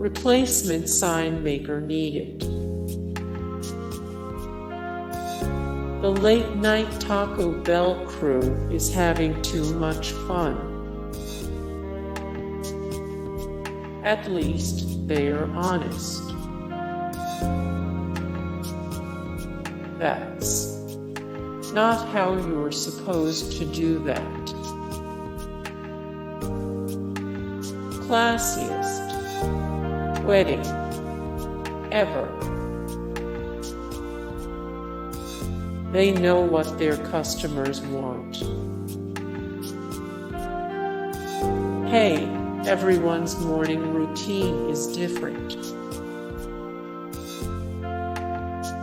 Replacement sign maker needed. The late night Taco Bell crew is having too much fun. At least they are honest. That's not how you're supposed to do that. Classiest wedding ever. They know what their customers want. Hey, everyone's morning routine is different.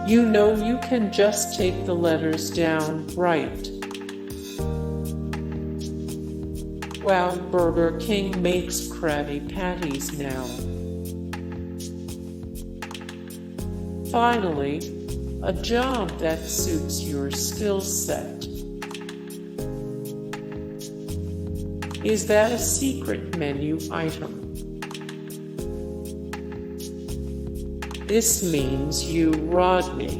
You know you can just take the letters down, right? Wow, Burger King makes Krabby Patties now. Finally, a job that suits your skill set. Is that a secret menu item? This means you, Rodney.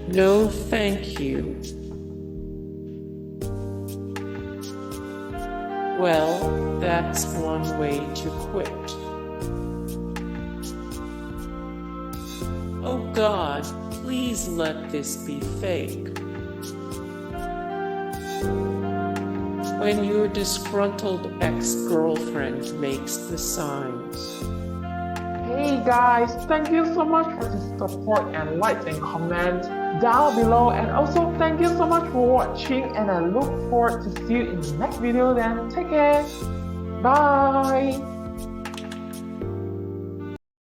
No, thank you. Well, that's one way to quit. Oh God, please let this be fake. When your disgruntled ex-girlfriend makes the signs. Hey guys, thank you so much for the support and likes and comments down below, and also thank you so much for watching, and I look forward to see you in the next video then. Take care. Bye.